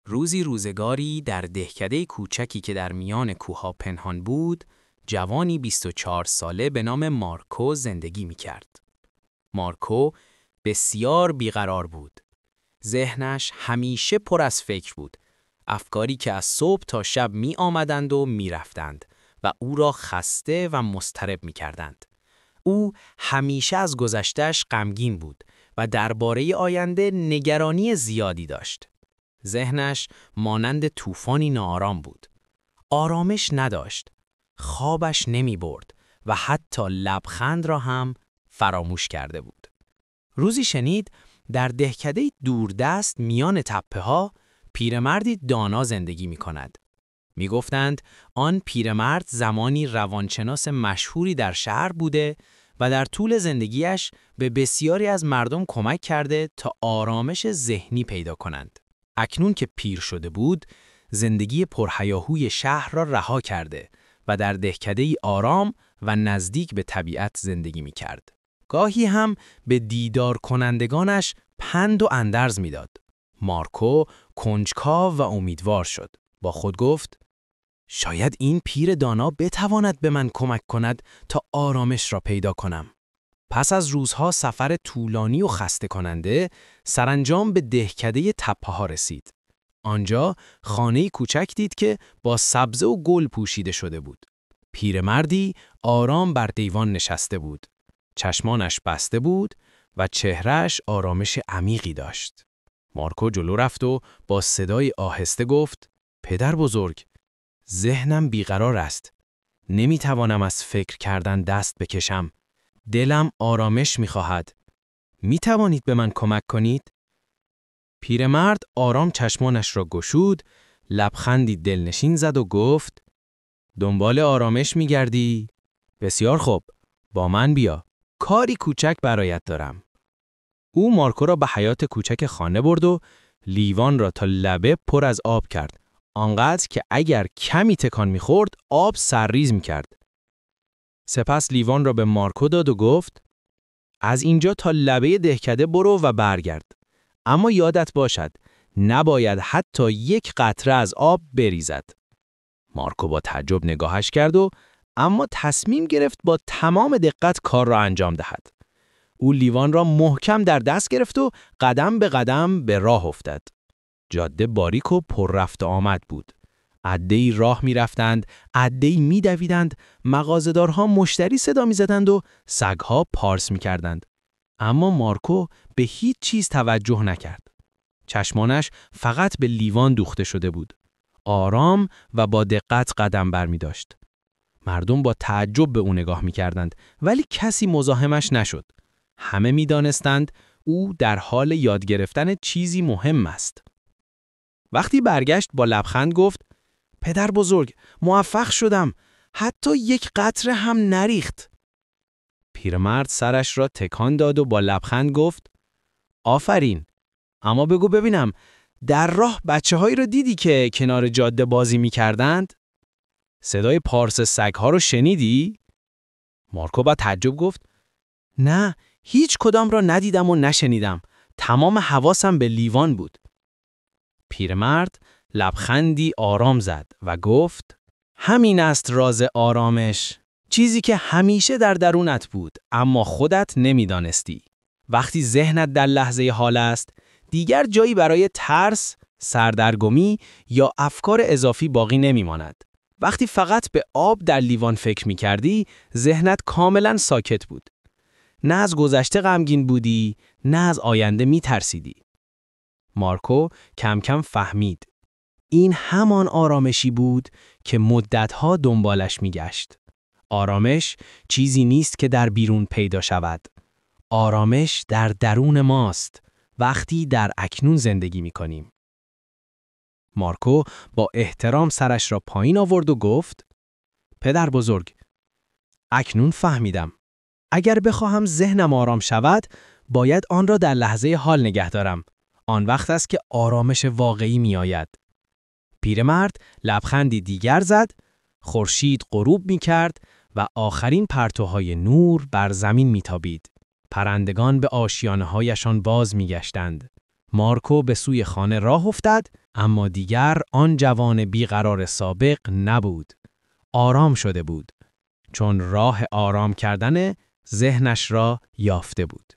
روزی روزگاری در دهکده کوچکی که در میان کوه‌ها پنهان بود، جوانی 24 ساله به نام مارکو زندگی می‌کرد. مارکو بسیار بیقرار بود. ذهنش همیشه پر از فکر بود. افکاری که از صبح تا شب می آمدند و می رفتند و او را خسته و مضطرب می کردند. او همیشه از گذشته‌اش غمگین بود و درباره آینده نگرانی زیادی داشت. ذهنش مانند طوفانی ناآرام بود. آرامش نداشت. خوابش نمی برد و حتی لبخند را هم فراموش کرده بود. روزی شنید در دهکده دوردست میان تپه‌ها پیرمردی دانا زندگی می کند. می گفتند آن پیرمرد زمانی روانشناس مشهوری در شهر بوده و در طول زندگیش به بسیاری از مردم کمک کرده تا آرامش ذهنی پیدا کنند. اکنون که پیر شده بود، زندگی پرهیاهوی شهر را رها کرده و در دهکده‌ای آرام و نزدیک به طبیعت زندگی می کرد. گاهی هم به دیدار کنندگانش پند و اندرز می داد. مارکو کنجکاو و امیدوار شد. با خود گفت شاید این پیر دانا بتواند به من کمک کند تا آرامش را پیدا کنم. پس از روزها سفر طولانی و خسته کننده، سرانجام به دهکده تپه‌ها رسید. آنجا خانه‌ای کوچک دید که با سبزه و گل پوشیده شده بود. پیرمردی آرام بر دیوان نشسته بود. چشمانش بسته بود و چهرهش آرامش عمیقی داشت. مارکو جلو رفت و با صدای آهسته گفت: پدر بزرگ، ذهنم بیقرار است. نمیتوانم از فکر کردن دست بکشم. دلم آرامش میخواهد. میتوانید به من کمک کنید؟ پیرمرد آرام چشمانش را گشود، لبخندی دلنشین زد و گفت: دنبال آرامش میگردی؟ بسیار خوب، با من بیا. کاری کوچک برایت دارم. او مارکو را به حیاط کوچک خانه برد و لیوان را تا لبه پر از آب کرد. آنقدر که اگر کمی تکان می‌خورد آب سرریز می‌کرد. سپس لیوان را به مارکو داد و گفت: از اینجا تا لبه دهکده برو و برگرد. اما یادت باشد نباید حتی یک قطره از آب بریزد. مارکو با تعجب نگاهش کرد و اما تصمیم گرفت با تمام دقت کار را انجام دهد. او لیوان را محکم در دست گرفت و قدم به قدم به راه افتاد. جاده باریک و پر رفت و آمد بود. عده‌ای راه می رفتند، عده‌ای می دویدند، مغازه‌دارها مشتری صدا می زدند و سگها پارس می کردند. اما مارکو به هیچ چیز توجه نکرد. چشمانش فقط به لیوان دوخته شده بود. آرام و با دقت قدم بر می داشت. مردم با تعجب به او نگاه می کردند ولی کسی مزاحمش نشد. همه می دانستند او در حال یاد گرفتن چیزی مهم است. وقتی برگشت با لبخند گفت: پدر بزرگ، موفق شدم. حتی یک قطره هم نریخت. پیرمرد سرش را تکان داد و با لبخند گفت: آفرین. اما بگو ببینم، در راه بچه‌هایی را دیدی که کنار جاده بازی می‌کردند؟ صدای پارس سگ‌ها رو شنیدی؟ مارکو با تعجب گفت: نه، هیچ کدام را ندیدم و نشنیدم. تمام حواسم به لیوان بود. پیرمرد لبخندی آرام زد و گفت: همین است راز آرامش. چیزی که همیشه در درونت بود اما خودت نمیدانستی. وقتی ذهنت در لحظه حال است، دیگر جایی برای ترس، سردرگمی یا افکار اضافی باقی نمیماند. وقتی فقط به آب در لیوان فکر می‌کردی، ذهنت کاملا ساکت بود. نه از گذشته غمگین بودی، نه از آینده می‌ترسیدی. مارکو کم کم فهمید. این همان آرامشی بود که مدتها دنبالش می‌گشت. آرامش چیزی نیست که در بیرون پیدا شود. آرامش در درون ماست وقتی در اکنون زندگی می‌کنیم. مارکو با احترام سرش را پایین آورد و گفت: پدر بزرگ، اکنون فهمیدم. اگر بخواهم ذهنم آرام شود، باید آن را در لحظه حال نگه دارم. آن وقت است که آرامش واقعی می آید. پیرمرد لبخندی دیگر زد، خورشید غروب می کرد و آخرین پرتوهای نور بر زمین می تابید. پرندگان به آشیانه‌هایشان باز می گشتند. مارکو به سوی خانه راه افتاد، اما دیگر آن جوان بیقرار سابق نبود. آرام شده بود، چون راه آرام کردن ذهنش را یافته بود.